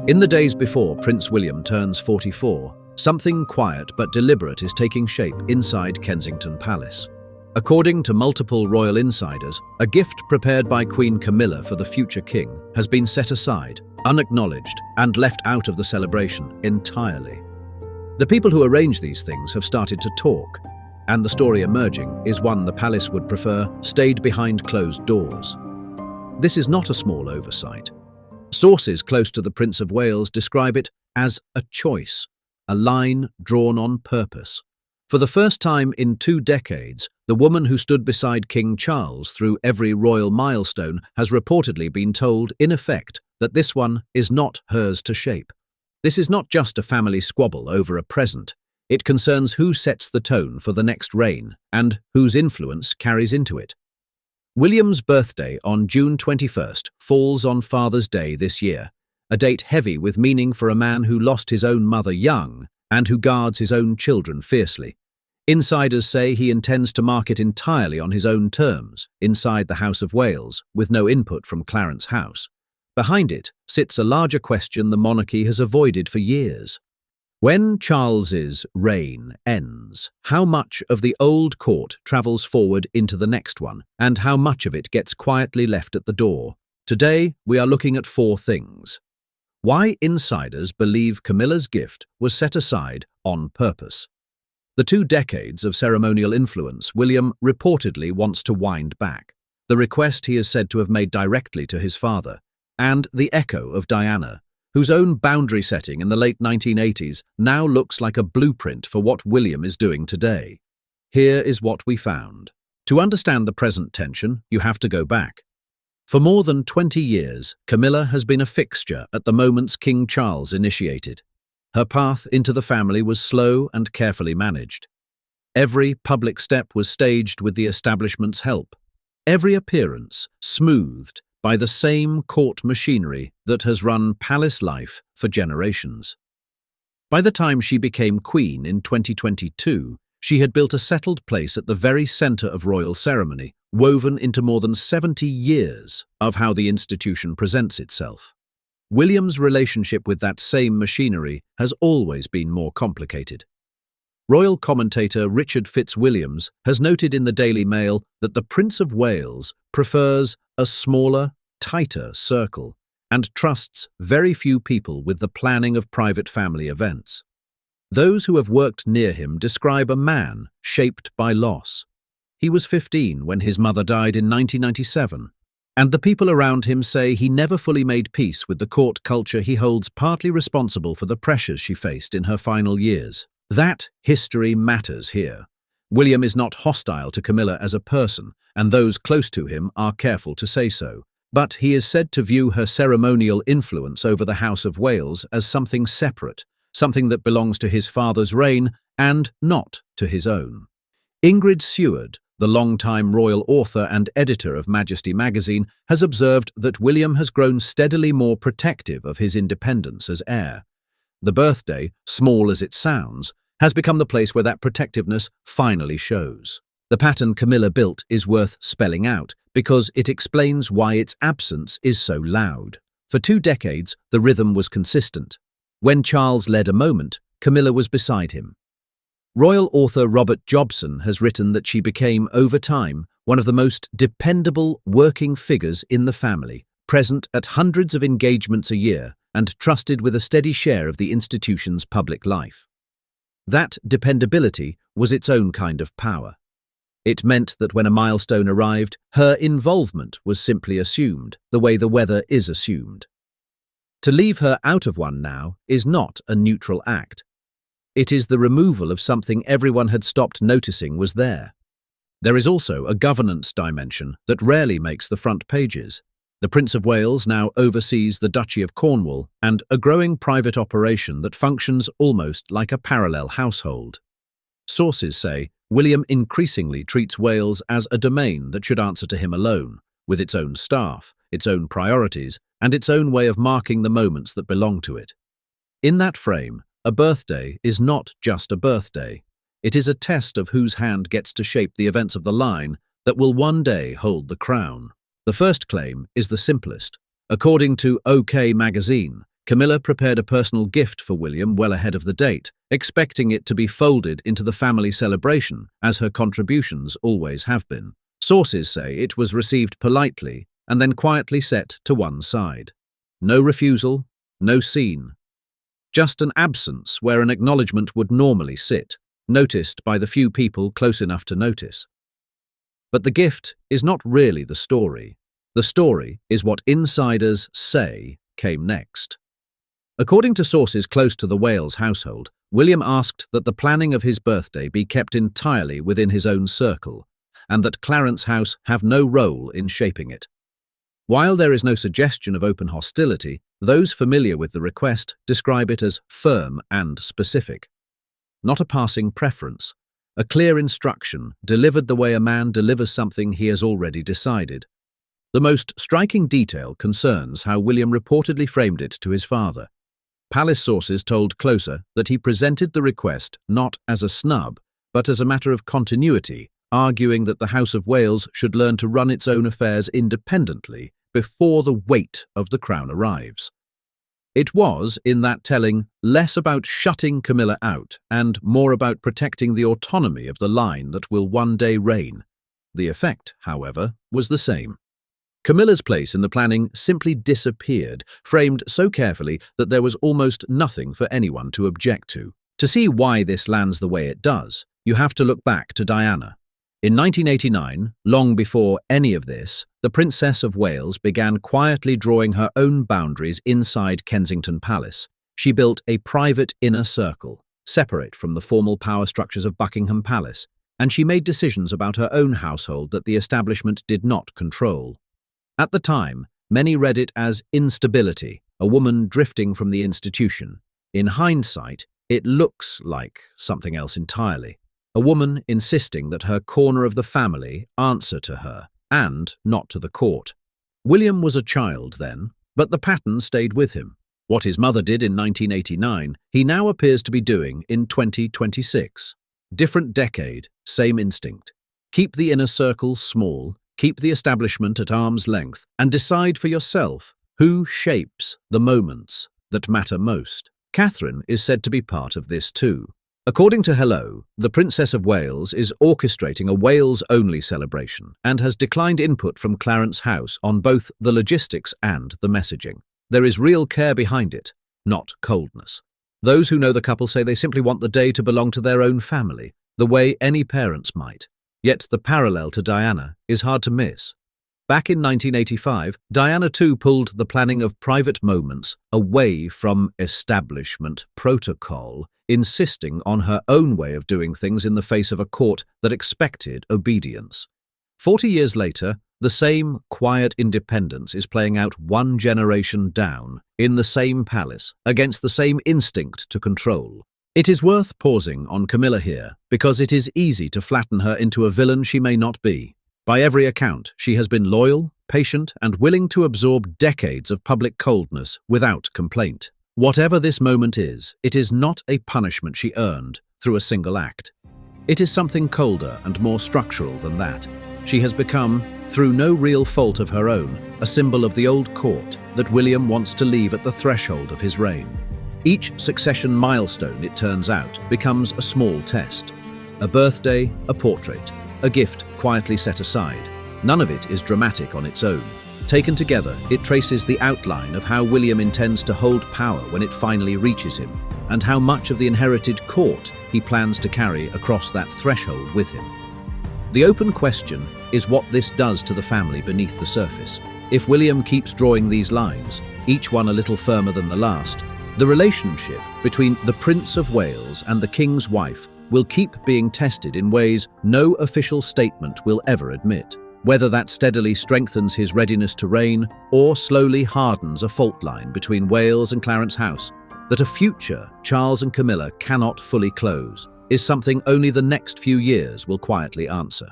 In the days before Prince William turns 44, something quiet but deliberate is taking shape inside Kensington Palace. According to multiple royal insiders, a gift prepared by Queen Camilla for the future king has been set aside, unacknowledged, and left out of the celebration entirely. The people who arrange these things have started to talk, and the story emerging is one the palace would prefer stayed behind closed doors. This is not a small oversight. Sources close to the Prince of Wales describe it as a choice, a line drawn on purpose. For the first time in 2 decades, the woman who stood beside King Charles through every royal milestone has reportedly been told, in effect, that this one is not hers to shape. This is not just a family squabble over a present. It concerns who sets the tone for the next reign and whose influence carries into it. William's birthday on June 21st falls on Father's Day this year, a date heavy with meaning for a man who lost his own mother young and who guards his own children fiercely. Insiders say he intends to mark it entirely on his own terms, inside the House of Wales, with no input from Clarence House. Behind it sits a larger question the monarchy has avoided for years. When Charles's reign ends, how much of the old court travels forward into the next one, and how much of it gets quietly left at the door? Today, we are looking at 4 things. Why insiders believe Camilla's gift was set aside on purpose. The 2 decades of ceremonial influence William reportedly wants to wind back, the request he is said to have made directly to his father, and the echo of Diana, whose own boundary setting in the late 1980s now looks like a blueprint for what William is doing today. Here is what we found. To understand the present tension, you have to go back. For more than 20 years, Camilla has been a fixture at the moments King Charles initiated. Her path into the family was slow and carefully managed. Every public step was staged with the establishment's help. Every appearance smoothed by the same court machinery that has run palace life for generations. By the time she became queen in 2022, she had built a settled place at the very center of royal ceremony, woven into more than 70 years of how the institution presents itself. William's relationship with that same machinery has always been more complicated. Royal commentator Richard Fitzwilliams has noted in the Daily Mail that the Prince of Wales prefers a smaller, tighter circle and trusts very few people with the planning of private family events. Those who have worked near him describe a man shaped by loss. He was 15 when his mother died in 1997, and the people around him say he never fully made peace with the court culture he holds partly responsible for the pressures she faced in her final years. That history matters here. William is not hostile to Camilla as a person, and those close to him are careful to say so. But he is said to view her ceremonial influence over the House of Wales as something separate, something that belongs to his father's reign and not to his own. Ingrid Seward, the longtime royal author and editor of Majesty magazine, has observed that William has grown steadily more protective of his independence as heir. The birthday, small as it sounds, has become the place where that protectiveness finally shows. The pattern Camilla built is worth spelling out because it explains why its absence is so loud. For 2 decades, the rhythm was consistent. When Charles led a moment, Camilla was beside him. Royal author Robert Jobson has written that she became, over time, one of the most dependable working figures in the family, present at hundreds of engagements a year and trusted with a steady share of the institution's public life. That dependability was its own kind of power. It meant that when a milestone arrived, her involvement was simply assumed, the way the weather is assumed. To leave her out of one now is not a neutral act. It is the removal of something everyone had stopped noticing was there. There is also a governance dimension that rarely makes the front pages. The Prince of Wales now oversees the Duchy of Cornwall and a growing private operation that functions almost like a parallel household. Sources say William increasingly treats Wales as a domain that should answer to him alone, with its own staff, its own priorities, and its own way of marking the moments that belong to it. In that frame, a birthday is not just a birthday. It is a test of whose hand gets to shape the events of the line that will one day hold the crown. The first claim is the simplest. According to OK magazine, Camilla prepared a personal gift for William well ahead of the date, expecting it to be folded into the family celebration, as her contributions always have been. Sources say it was received politely and then quietly set to one side. No refusal, no scene. Just an absence where an acknowledgement would normally sit, noticed by the few people close enough to notice. But the gift is not really the story. The story is what insiders say came next. According to sources close to the Wales household, William asked that the planning of his birthday be kept entirely within his own circle, and that Clarence House have no role in shaping it. While there is no suggestion of open hostility, those familiar with the request describe it as firm and specific. Not a passing preference, a clear instruction delivered the way a man delivers something he has already decided. The most striking detail concerns how William reportedly framed it to his father. Palace sources told Closer that he presented the request not as a snub, but as a matter of continuity, arguing that the House of Wales should learn to run its own affairs independently before the weight of the crown arrives. It was, in that telling, less about shutting Camilla out and more about protecting the autonomy of the line that will one day reign. The effect, however, was the same. Camilla's place in the planning simply disappeared, framed so carefully that there was almost nothing for anyone to object to. To see why this lands the way it does, you have to look back to Diana. In 1989, long before any of this, the Princess of Wales began quietly drawing her own boundaries inside Kensington Palace. She built a private inner circle, separate from the formal power structures of Buckingham Palace, and she made decisions about her own household that the establishment did not control. At the time, many read it as instability, a woman drifting from the institution. In hindsight, it looks like something else entirely. A woman insisting that her corner of the family answer to her, and not to the court. William was a child then, but the pattern stayed with him. What his mother did in 1989, he now appears to be doing in 2026. Different decade, same instinct. Keep the inner circle small, keep the establishment at arm's length, and decide for yourself who shapes the moments that matter most. Catherine is said to be part of this too. According to Hello, the Princess of Wales is orchestrating a Wales-only celebration and has declined input from Clarence House on both the logistics and the messaging. There is real care behind it, not coldness. Those who know the couple say they simply want the day to belong to their own family, the way any parents might. Yet the parallel to Diana is hard to miss. Back in 1985, Diana too pulled the planning of private moments away from establishment protocol, insisting on her own way of doing things in the face of a court that expected obedience. 40 years later, the same quiet independence is playing out one generation down, in the same palace, against the same instinct to control. It is worth pausing on Camilla here, because it is easy to flatten her into a villain she may not be. By every account, she has been loyal, patient, and willing to absorb decades of public coldness without complaint. Whatever this moment is, it is not a punishment she earned through a single act. It is something colder and more structural than that. She has become, through no real fault of her own, a symbol of the old court that William wants to leave at the threshold of his reign. Each succession milestone, it turns out, becomes a small test. A birthday, a portrait, a gift quietly set aside. None of it is dramatic on its own. Taken together, it traces the outline of how William intends to hold power when it finally reaches him, and how much of the inherited court he plans to carry across that threshold with him. The open question is what this does to the family beneath the surface. If William keeps drawing these lines, each one a little firmer than the last, the relationship between the Prince of Wales and the King's wife will keep being tested in ways no official statement will ever admit. Whether that steadily strengthens his readiness to reign or slowly hardens a fault line between Wales and Clarence House that a future Charles and Camilla cannot fully close, is something only the next few years will quietly answer.